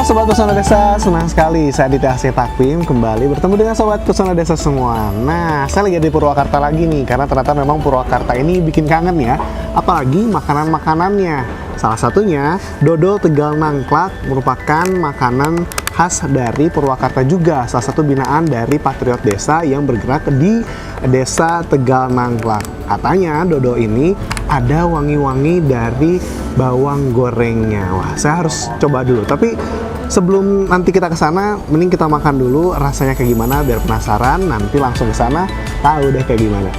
Sobat Pesona Desa, senang sekali saya Aditya Asih Takvim kembali bertemu dengan Sobat Pesona Desa semua. Nah, saya lagi di Purwakarta lagi nih, karena ternyata memang Purwakarta ini bikin kangen ya. Apalagi makanan-makanannya. Salah satunya, dodol Tegal Nangklak merupakan makanan khas dari Purwakarta juga. Salah satu binaan dari Patriot Desa yang bergerak di Desa Tegal Nangklak. Katanya dodol ini ada wangi-wangi dari bawang gorengnya. Wah, saya harus coba dulu. Tapi sebelum nanti kita ke sana, mending kita makan dulu rasanya kayak gimana biar penasaran. Nanti langsung ke sana tahu deh kayak gimana.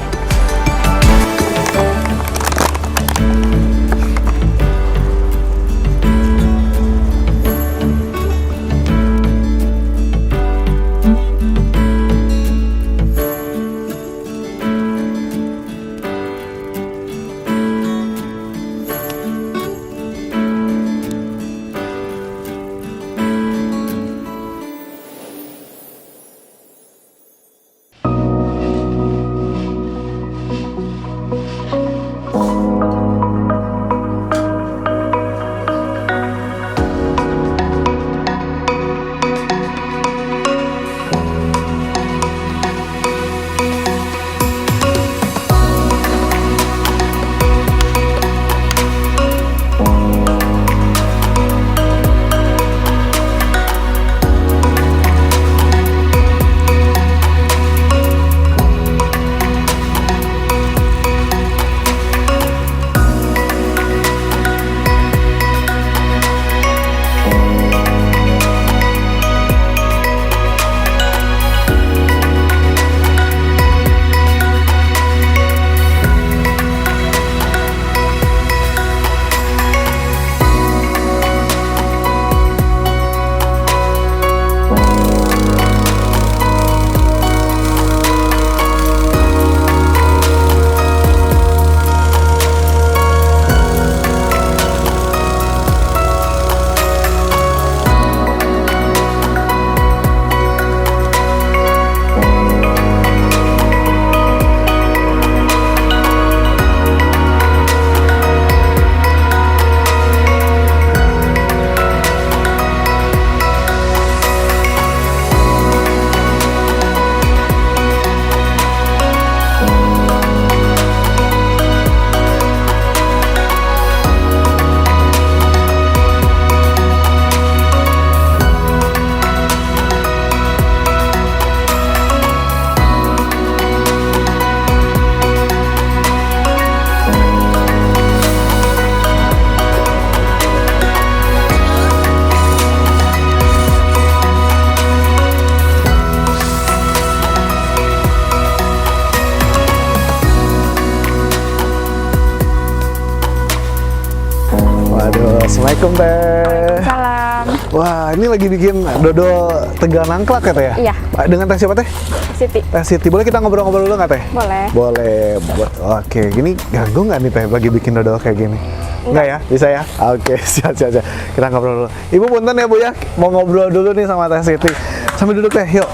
Assalamualaikum Teh. Salam. Wah, ini lagi bikin dodol Tegal Nangklak ya Teh ya? Iya. Dengan Teh siapa Teh? Siti. Teh Siti. Boleh kita ngobrol-ngobrol dulu nggak Teh? Boleh. Boleh. Oke, gini ganggu nggak nih Teh lagi bikin dodol kayak gini? Enggak ya? Bisa ya? Oke, siap. Kita ngobrol dulu. Ibu punten ya Bu ya, mau ngobrol dulu nih sama Teh Siti. Sambil duduk Teh, yuk.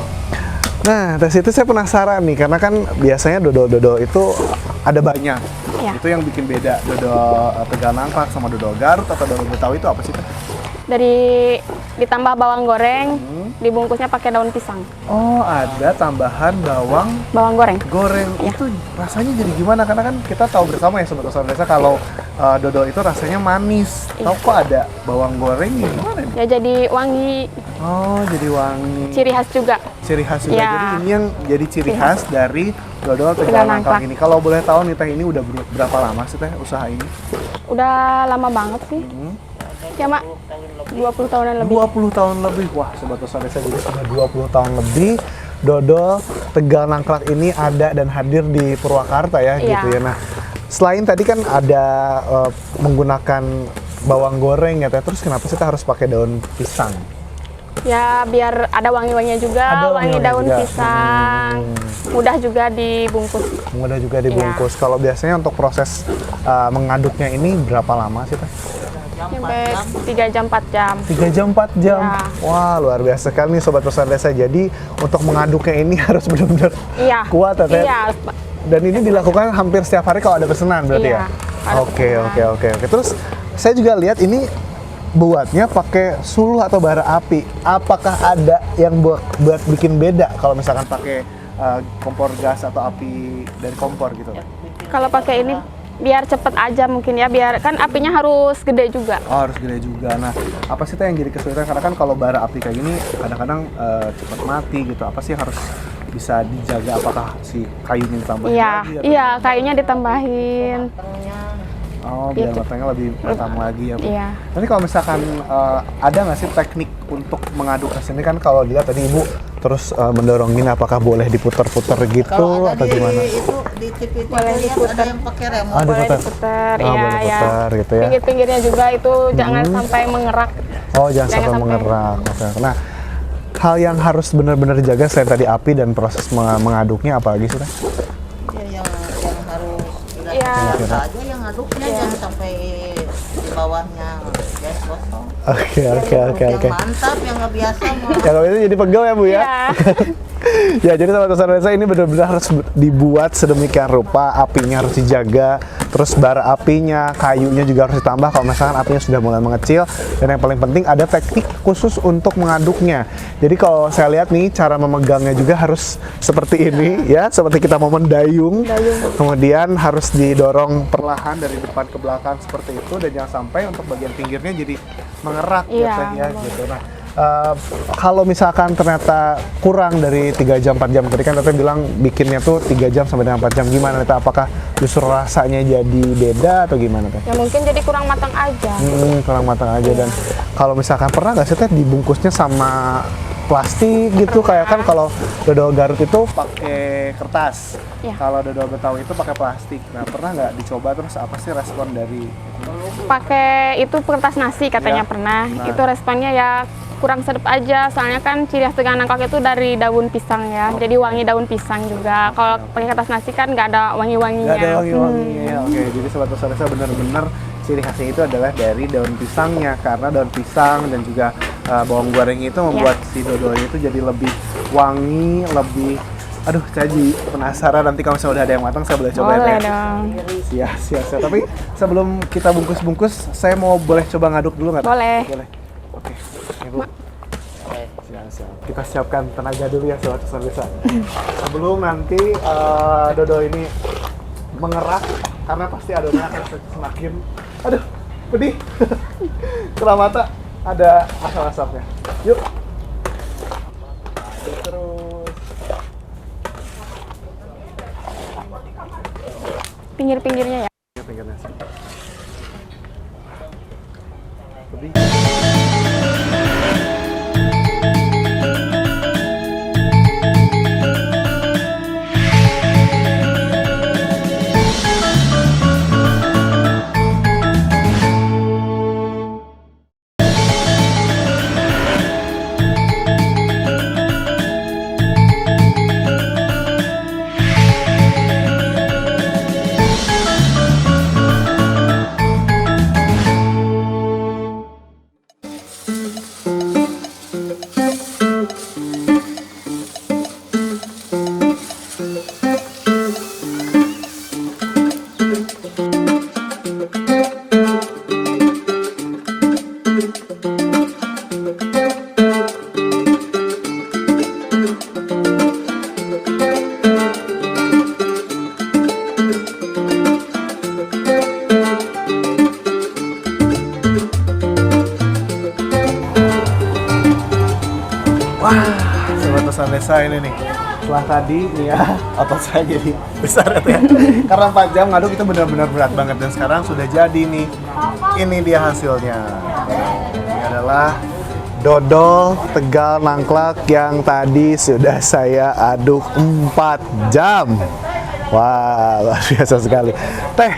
Nah, Teh Siti saya penasaran nih, karena kan biasanya dodol-dodol itu ada banyak. Iya. Itu yang bikin beda dodol Tegal Nangklak sama dodol Garut atau dodol Betawi itu apa sih Teh? Dari ditambah bawang goreng, dibungkusnya pakai daun pisang. Oh, ada tambahan Bawang goreng. goreng. Iya. Itu rasanya jadi gimana? Karena kan kita tahu bersama ya Sobat Pesona Desa kalau dodol itu rasanya manis. Iya. Tahu kok ada bawang goreng gimana nih? Ya jadi wangi, Oh, jadi wangi. ciri khas juga. Ciri khas juga. Ya. Jadi ini yang jadi ciri Ciri khas dari dodol Tegal Tegal Nangklak Nangklak. ini. Kalau boleh tahu nih Teh, ini udah berapa lama sih Teh usaha ini? Udah lama banget sih. Ya Mak, 20 tahunan lebih. 20 tahun lebih. Wah, Sobat Pesona Desa, jadi sudah 20 tahun lebih dodol Tegal Nangklak ini ada dan hadir di Purwakarta ya, Iya. gitu ya. Nah, selain tadi kan ada menggunakan bawang goreng ya Teh, terus kenapa sih Teh harus pakai daun pisang? Ya biar ada wangi-wanginya juga, Ada wangi wangi-wanginya daun juga. pisang. Mudah juga dibungkus. Mudah juga dibungkus. Kalau biasanya untuk proses mengaduknya ini berapa lama sih Teh? Sampai 3 jam 4 jam. 3 jam 4 jam. Ya. Wah, luar biasa sekali nih Sobat Pesona Desa. Jadi untuk mengaduknya ini harus benar-benar Iya. kuat ya Teh? Iya. Dan ini dilakukan hampir setiap hari kalau ada pesanan berarti Iya, ya? ada Oke. pesanan. Terus saya juga lihat ini buatnya pakai suluh atau bara api. Apakah ada yang buat bikin beda kalau misalkan pakai kompor gas atau api dari kompor gitu? Kalau pakai ini biar cepet aja mungkin ya, biar kan apinya harus gede juga. Oh, harus gede juga. Nah, apa sih tuh yang jadi kesulitan? Karena kan kalau bara api kayak gini kadang-kadang cepat mati gitu. Apa sih yang harus bisa dijaga? Apakah si kayunya ditambahin Iya, lagi? Atau iya, kayunya ditambahin. Oh, biar Gitu. matangnya lebih matang lagi ya, Bu. Iya. Nanti kalau misalkan ada nggak sih teknik untuk mengaduk ke sini? Kan kalau dilihat tadi Ibu terus mendorongin, apakah boleh diputer-puter gitu Kalau ada atau di gimana? itu di TV itu Boleh lihat diputer. ada yang pakai remote. Ah, Boleh diputer. diputer, Oh, iya, boleh ya. putar gitu ya. Pinggir-pinggirnya juga itu jangan sampai mengerak. Oh, jangan sampai mengerak. Oke. Nah, hal yang harus benar-benar dijaga selain tadi api dan proses mengaduknya apalagi sih, Teh? Ya, yang harus udah Iya. biasa aja yang aduknya jangan sampai di bawahnya gas kosong. Oke. Yang mantap, yang nggak biasa mah. Ya kalau itu jadi pegel ya, Bu ya? Iya. Ya, jadi sahabat Nusantara ini benar-benar harus dibuat sedemikian rupa, apinya harus dijaga, terus bara apinya, kayunya juga harus ditambah kalau misalkan apinya sudah mulai mengecil, dan yang paling penting ada teknik khusus untuk mengaduknya. Jadi kalau saya lihat nih, cara memegangnya juga harus seperti ini ya, seperti kita mau mendayung, kemudian harus didorong perlahan dari depan ke belakang seperti itu, dan jangan sampai untuk bagian pinggirnya jadi mengerak Iya, ya gitu. Nah, kalau misalkan ternyata kurang dari 3 jam 4 jam, tadi kan Teteh bilang bikinnya tuh 3 jam sampai dengan 4 jam, gimana Teteh? Apakah justru rasanya jadi beda atau gimana Teh? Ya mungkin jadi kurang matang aja. Kurang matang aja. Dan kalau misalkan pernah nggak sih Teh dibungkusnya sama plastik gitu, kayak kan kalau dodol Garut itu pakai kertas, Iya. kalau dodol Betawi itu pakai plastik. Nah, pernah nggak dicoba, terus apa sih respon dari Pakai itu kertas nasi katanya Ya. pernah. Nah. Itu responnya ya kurang sedap aja, soalnya kan ciri khas Tegang Nangkok itu dari daun pisang ya, jadi wangi daun pisang juga. Kalau pakai kertas nasi kan nggak ada wangi-wanginya. Nggak ada wangi-wanginya. Oke, jadi sobat Nusantara benar-benar ciri khasnya itu adalah dari daun pisangnya, karena daun pisang dan juga bawang goreng itu membuat si dodolnya itu jadi lebih wangi, lebih saya jadi penasaran. Nanti kalau misalnya udah ada yang matang saya boleh coba Boleh ya. dong. Siap. Tapi sebelum kita bungkus-bungkus, saya mau boleh coba ngaduk dulu nggak? Boleh. Boleh. Oke. Ini, Bu. Siap. Kita siapkan tenaga dulu ya sobat Nusantara. Sebelum nanti dodol ini mengerak, karena pasti adonannya akan semakin pedih. Kena mata ada asap-asapnya. Yuk. Terus Pinggir-pinggirnya ya. pinggirnya. Pedih. Sobat Nusantara ini nih, setelah tadi nih ya, otot saya jadi besar ya. Karena 4 jam ngaduk itu benar-benar berat banget, dan sekarang sudah jadi nih. Ini dia hasilnya. Ini adalah dodol Tegal Nangklak yang tadi sudah saya aduk 4 jam. Wah, luar biasa sekali. Teh,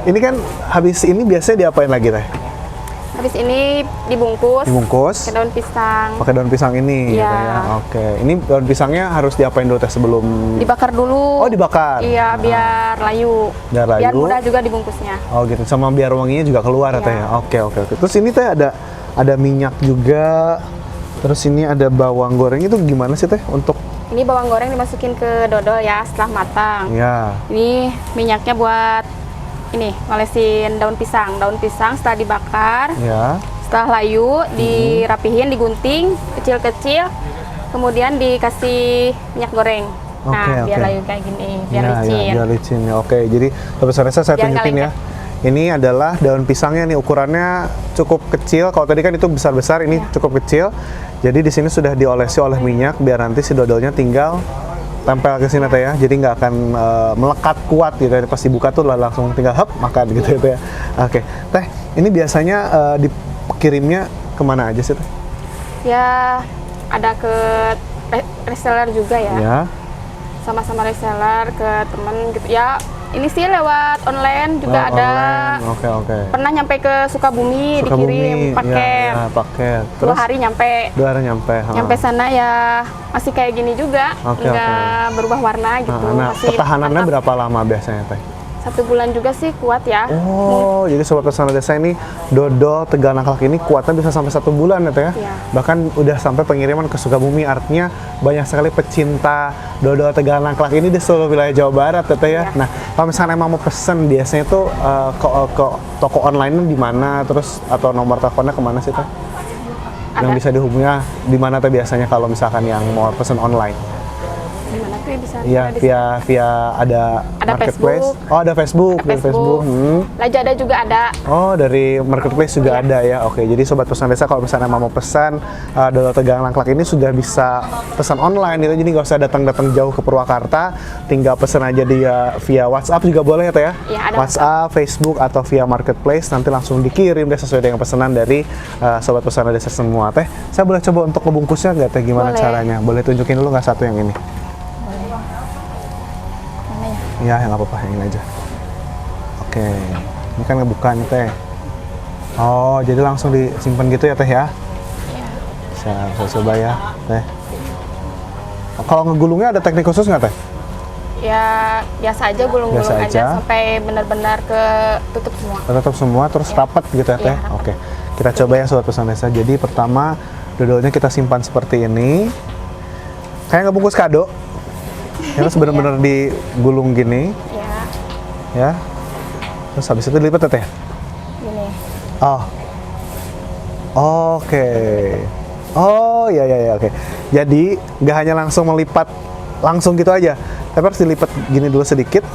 ini kan habis ini biasanya diapain lagi Teh? Habis ini dibungkus. Dibungkus Ke daun pisang. pakai daun pisang ini Iya. gitu ya. Oke. Ini daun pisangnya harus diapain dulu Teh sebelum Dibakar dulu. Oh, dibakar. Iya, biar layu. Biar layu. Biar mudah juga dibungkusnya. Oh gitu, sama biar wanginya juga keluar Iya. Teh ya. Oke. Terus ini Teh ada minyak juga. Terus ini ada bawang goreng, itu gimana sih Teh untuk Ini bawang goreng dimasukin ke dodol ya setelah matang. ya. Ini minyaknya buat ini ngolesin daun pisang. Daun pisang setelah dibakar, Ya. Setelah layu, dirapihin, digunting kecil-kecil, kemudian dikasih minyak goreng. Nah, biar layu kayak gini, biar licin. Biar licin ya. Oke, jadi Sobat Desa saya Biar tunjukin ya. Ini adalah daun pisangnya nih, ukurannya cukup kecil. Kalau tadi kan itu besar-besar, ini cukup kecil. Jadi di sini sudah diolesi oleh minyak biar nanti si dodolnya tinggal tempel ke sini teh ya. Jadi nggak akan melekat kuat gitu. Pas dibuka tuh langsung tinggal hap makan gitu ya. Oke, Teh, ini biasanya dikirimnya kemana aja sih Teh? Ya, ada ke reseller juga ya. Ya. Sama-sama reseller ke temen gitu ya. Ini sih lewat online juga ada. Online. Oke. Pernah nyampe ke Sukabumi, dikirim paket. Ya, paket. Terus 2 hari nyampe. 2 hari nyampe. Nyampe sana ya masih kayak gini juga, nggak berubah warna gitu. Nah, masih ketahanannya mantap. berapa lama biasanya Teh? 1 bulan juga sih kuat ya. Oh, jadi Sobat Pesona Desa ini dodol Tegal Nangklak ini kuatnya bisa sampai 1 bulan ya Teh ya? Iya. Bahkan udah sampai pengiriman ke Sukabumi, artinya banyak sekali pecinta dodol Tegal Nangklak ini di seluruh wilayah Jawa Barat ya Teh ya? Iya. Nah, kalau misalnya emang mau pesen biasanya tuh ke toko online di mana, terus atau nomor teleponnya kemana sih Teh? Yang bisa dihubungi di mana Teh biasanya kalau misalkan yang mau pesen online? Gimana tuh bisa? Iya, via ada marketplace. Facebook. Oh, ada Facebook, dari Facebook. Lazada juga ada. Oh, dari marketplace juga ada ya. Oke, jadi Sobat Pesona Desa kalau misalnya mau pesan dodol Tegal Nangklak ini sudah bisa pesan online gitu. Jadi nggak usah datang-datang jauh ke Purwakarta, tinggal pesan aja dia via WhatsApp juga boleh ya Teh ya? Iya, ada WhatsApp, Facebook atau via marketplace, nanti langsung dikirim deh sesuai dengan pesanan dari Sobat Pesona Desa semua. Teh, saya boleh coba untuk ngebungkusnya nggak Teh? Gimana Boleh. caranya? Boleh tunjukin dulu nggak satu yang ini? Ya, yang apa-apa, yang ini aja. Oke, ini kan ngebuka nih Teh. Oh, jadi langsung disimpan gitu ya Teh ya? Iya. Saya coba ya Teh. Kalau ngegulungnya ada teknik khusus nggak Teh? Ya biasa aja gulung-gulung Biasa aja aja. sampai benar-benar ke tutup semua. Tutup semua, terus rapat gitu ya Teh? Iya, rapat. Oke, kita coba ya Sobat Pesona Desa. Jadi pertama, dodolnya kita simpan seperti ini. Kayak ngebungkus kado. Yang benar-benar digulung gini, Ya, ya. Terus habis itu dilipat ya Teh? gini. Oh, oke. Oh, ya, oke. Jadi nggak hanya langsung melipat langsung gitu aja, tapi harus dilipat gini dulu sedikit,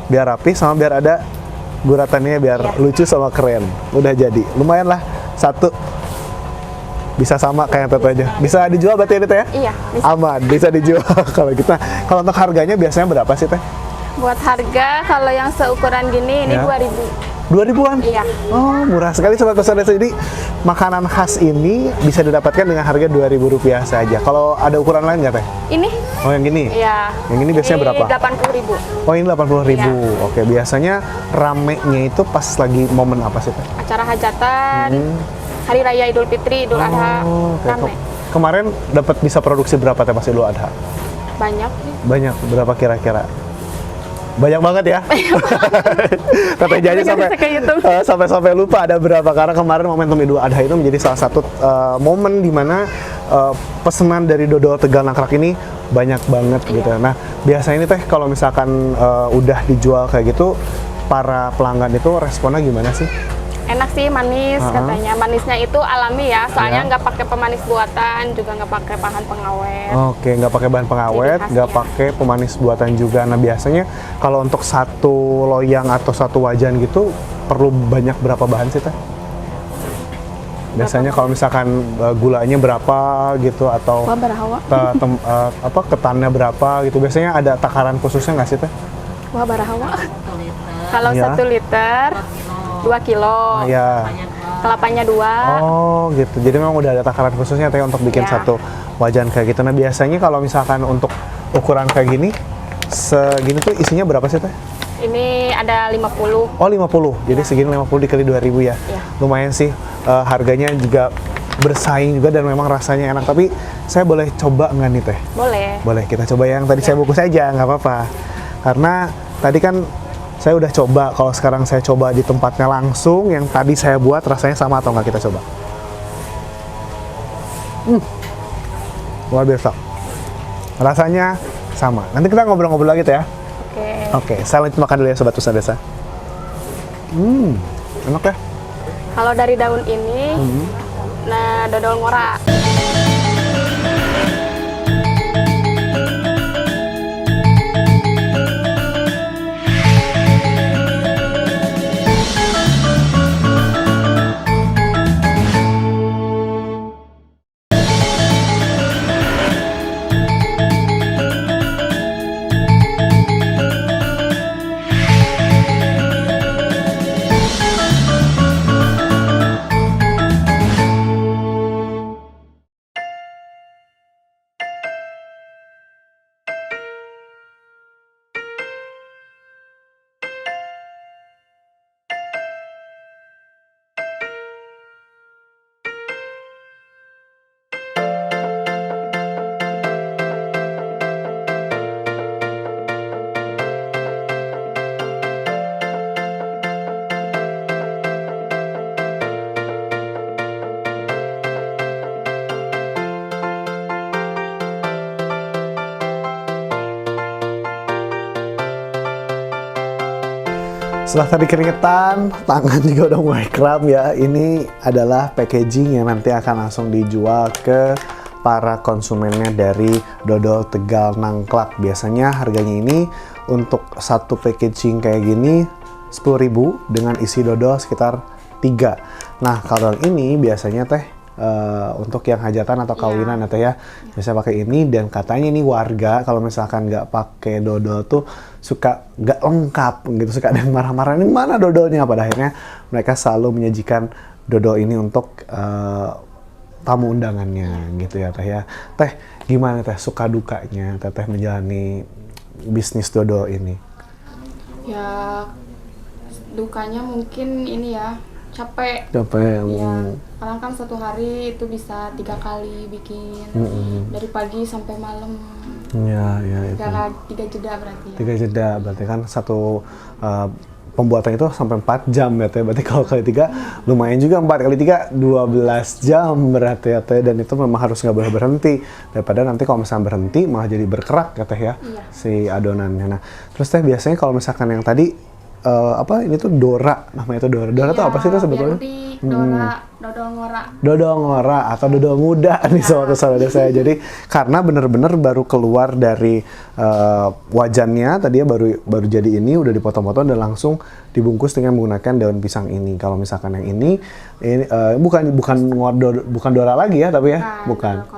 biar rapi sama biar ada guratannya, biar lucu sama keren. Udah jadi, lumayan lah satu. Bisa sama kayak Tete aja. Bisa dijual berarti ini Teh ya? Iya, bisa. Aman, bisa dijual. Kalau untuk harganya biasanya berapa sih Teh? Buat harga kalau yang seukuran gini ini Ya. 2.000. 2.000-an? Iya. Oh, murah sekali Sobat Pesona Desa. Jadi makanan khas ini bisa didapatkan dengan harga Rp2.000 saja. Kalau ada ukuran lain nggak Teh? Ini? Oh, yang gini? Iya. Yang ini biasanya berapa? 80.000. Oh, ini 80.000. Iya. Oke, biasanya ramenya itu pas lagi momen apa sih Teh? Acara hajatan, Hari Raya Idul Fitri, Idul Adha, Oh, oke. rame. Kemarin dapat bisa produksi berapa Teh pas Idul Adha? Banyak sih. Banyak, berapa kira-kira? Banyak banget ya. Teteh aja Nggak bisa kehitung. sampai lupa ada berapa, karena kemarin momentum Idul Adha itu menjadi salah satu momen di mana pesanan dari dodol Tegal Nangklak ini banyak banget gitu. Nah, biasanya ini Teh kalau misalkan udah dijual kayak gitu, para pelanggan itu responnya gimana sih? Enak sih, manis katanya. Manisnya itu alami ya, soalnya nggak pakai pemanis buatan, juga nggak pakai bahan pengawet. Oke, nggak pakai bahan pengawet, Ciri nggak khasnya. pakai pemanis buatan juga. Nah, biasanya kalau untuk satu loyang atau satu wajan gitu perlu banyak berapa bahan sih Teh? Biasanya kalau misalkan gulanya berapa gitu, atau Wah, barahawa. ketannya berapa gitu. Biasanya ada takaran khususnya nggak sih Teh? Wah, barahawa. 1 liter. Kalau Iya. 1 liter, 2 kilo. Ya. Kelapanya 2. Oh gitu. Jadi memang udah ada takaran khususnya Teh untuk bikin Ya. satu wajan kayak gitu. Nah, biasanya kalau misalkan untuk ukuran kayak gini, segini tuh isinya berapa sih Teh? Ini ada 50. Oh, 50. Jadi segini 50 dikali 2.000 ya. Iya. Lumayan sih. Harganya juga bersaing juga dan memang rasanya enak. Tapi saya boleh coba nggak nih Teh? Boleh. Boleh, kita coba yang tadi saya bungkus aja, nggak apa-apa. Karena tadi kan saya udah coba, kalau sekarang saya coba di tempatnya langsung, yang tadi saya buat rasanya sama atau nggak, kita coba. Luar biasa. Rasanya sama. Nanti kita ngobrol-ngobrol lagi Teh ya. Oke. Oke, saya lanjut makan dulu ya Sobat Pesona Desa. Enak ya. Kalau dari daun ini, nah dodol ngora. Setelah tadi keringetan, tangan juga udah mulai kram ya. Ini adalah packaging yang nanti akan langsung dijual ke para konsumennya dari dodol Tegal Nangklak. Biasanya harganya ini untuk satu packaging kayak gini 10.000 dengan isi dodol sekitar 3. Nah, kalau yang ini biasanya teh untuk yang hajatan atau kawinan atau ya bisa pakai ini, dan katanya ini warga kalau misalkan nggak pakai dodol tuh suka nggak lengkap gitu, suka ada yang marah-marah, ini mana dodolnya. Pada akhirnya mereka selalu menyajikan dodol ini untuk tamu undangannya gitu ya teh ya. Teh gimana teh suka dukanya teteh menjalani bisnis dodol ini? Ya dukanya mungkin ini ya, capek. Iya, orang kan satu hari itu bisa 3 kali bikin, dari pagi sampai malam. Ya itu. 3 jeda berarti ya. 3 jeda berarti kan satu pembuatan itu sampai 4 jam ya teh. Berarti kalau kali 3 lumayan juga, 4 kali 3 12 jam berarti ya teh, dan itu memang harus nggak boleh berhenti, daripada nanti kalau misalnya berhenti malah jadi berkerak ya teh ya. Iya. Si adonannya. Nah, terus teh biasanya kalau misalkan yang tadi apa ini tuh Dora, namanya itu Dora. Dora tuh apa sih itu sebetulnya? Dodol ngora. Dodol ngora atau dodol muda nih saudara-saudara saya. Jadi karena benar-benar baru keluar dari wajannya, tadinya baru jadi ini, udah dipotong-potong dan langsung dibungkus dengan menggunakan daun pisang ini. Kalau misalkan yang ini bukan Dora lagi ya, tapi ya bukan.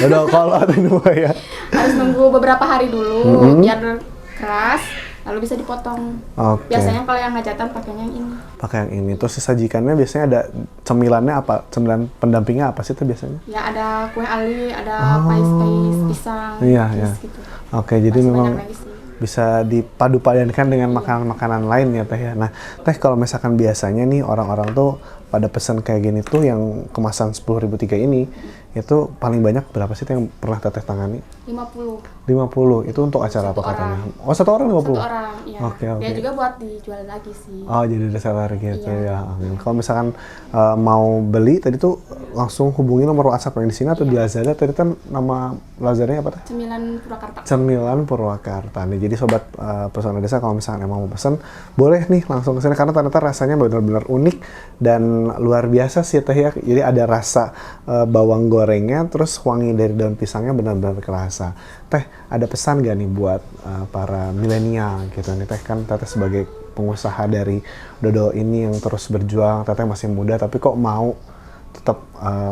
Dodol kolot ini ya. Harus nunggu beberapa hari dulu biar keras, lalu bisa dipotong. Biasanya kalau yang hajatan pakainya yang ini. Pakai yang ini. Terus disajikannya biasanya ada cemilannya apa? Cemilan pendampingnya apa sih itu biasanya? Ya ada kue ali, ada pais-pais pisang. Iya. Gitu. Oke, jadi masih memang banyak lagi sih. bisa dipadu-padankan dengan makanan-makanan lain ya teh ya. Nah, teh kalau misalkan biasanya nih orang-orang tuh pada pesan kayak gini tuh yang kemasan 10.003 ini, itu paling banyak berapa sih yang pernah teteh tangani? 50. 50 itu untuk acara apa katanya? Oh, satu orang 50? Satu orang, iya. Oke. Dia juga buat dijual lagi sih. Oh, jadi reseller gitu ya. Kalau misalkan mau beli tadi tuh langsung hubungi nomor WhatsApp yang di sini atau di Lazada. Tadi kan nama Lazadanya apa teh? Cemilan Purwakarta. Cemilan Purwakarta nih. Jadi sobat pesona desa kalau misalkan emang mau pesan, boleh nih langsung ke sini karena ternyata rasanya benar-benar unik dan luar biasa sih teh ya. Jadi ada rasa bawang gorengnya, terus wangi dari daun pisangnya benar-benar kerasa. Teh, ada pesan gak nih buat para milenial gitu nih teh? Kan teteh sebagai pengusaha dari dodol ini yang terus berjuang, teteh masih muda tapi kok mau tetap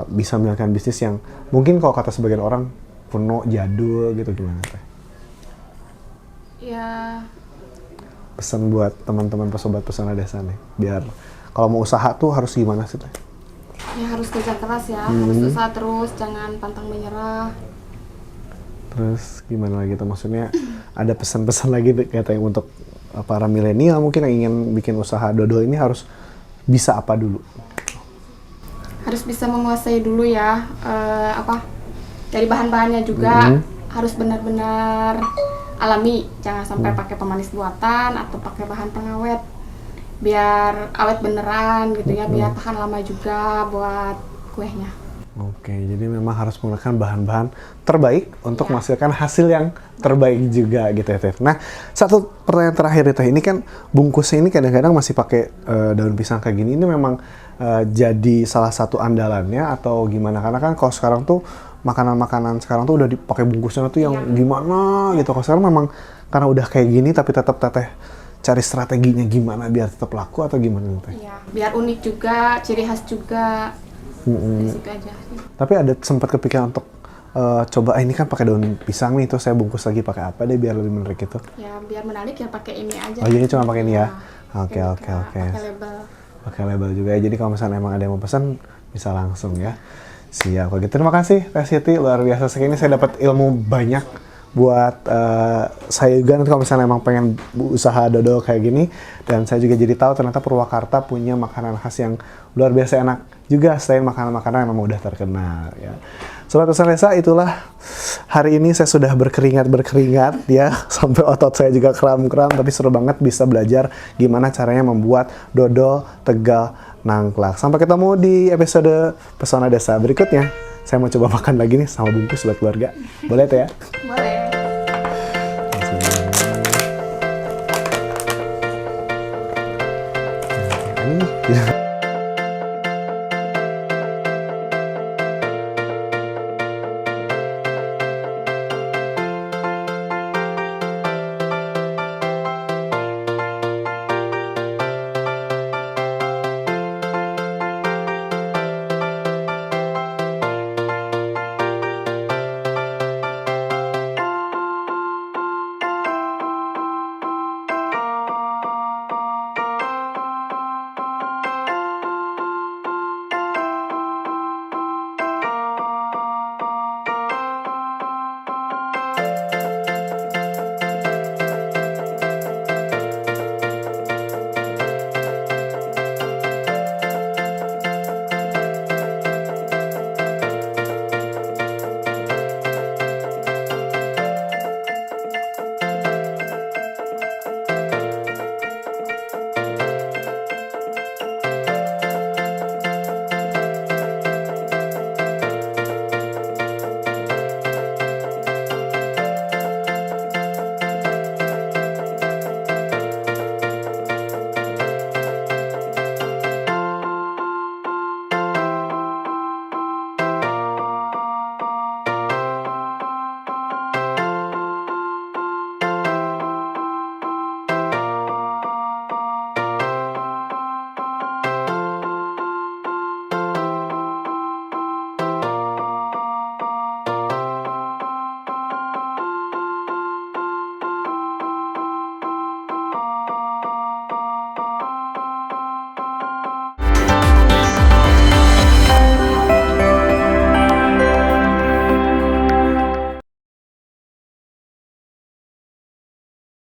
bisa menjalankan bisnis yang mungkin kalau kata sebagian orang kuno, jadul gitu, gimana teh? Ya. Pesan buat teman-teman sobat pesona desa nih, biar kalau mau usaha tuh harus gimana sih teh? Ya harus kerja keras ya, harus usaha terus, jangan pantang menyerah. Terus gimana lagi tuh, maksudnya ada pesan-pesan lagi katanya untuk para milenial mungkin yang ingin bikin usaha dodol ini harus bisa apa dulu? Harus bisa menguasai dulu ya, dari bahan-bahannya juga harus benar-benar alami, jangan sampai pakai pemanis buatan atau pakai bahan pengawet, biar awet beneran gitu ya, biar tahan lama juga buat kuehnya. Oke, jadi memang harus menggunakan bahan-bahan terbaik untuk Iya. menghasilkan hasil yang terbaik juga gitu ya, Teh. Nah, satu pertanyaan terakhir ya, Teh. Ini kan bungkusnya ini kadang-kadang masih pakai daun pisang kayak gini. Ini memang jadi salah satu andalannya atau gimana? Karena kan kalau sekarang tuh makanan-makanan sekarang tuh udah dipakai bungkusnya tuh yang gimana gitu. Kalau sekarang memang karena udah kayak gini tapi tetap Teteh cari strateginya gimana biar tetap laku atau gimana, Teh? Iya, biar unik juga, ciri khas juga. Dari situ aja sih. Tapi ada sempat kepikiran untuk coba ini kan pakai daun pisang nih, terus saya bungkus lagi pakai apa deh biar lebih menarik itu. Ya biar menarik ya pakai ini aja. Oh, jadi cuma pakai ini ya? Oke, Ini oke, Kak, oke. Pakai label. Pakai label juga ya. Jadi kalau misalnya emang ada yang mau pesan bisa langsung ya. Siap. Kalau gitu terima kasih Teh Siti, luar biasa sekali. Ini saya dapat ilmu banyak buat saya juga nanti kalau misalnya emang pengen usaha dodol kayak gini, dan saya juga jadi tahu ternyata Purwakarta punya makanan khas yang luar biasa enak juga selain makanan-makanan yang memang udah terkenal ya. Sobat Pesan Desa, itulah hari ini saya sudah berkeringat ya sampai otot saya juga kram-kram, tapi seru banget bisa belajar gimana caranya membuat dodol Tegal Nangklak. Sampai ketemu di episode Pesona Desa berikutnya. Saya mau coba makan lagi nih sama bungkus buat keluarga. Boleh Teh ya? Boleh. Ini.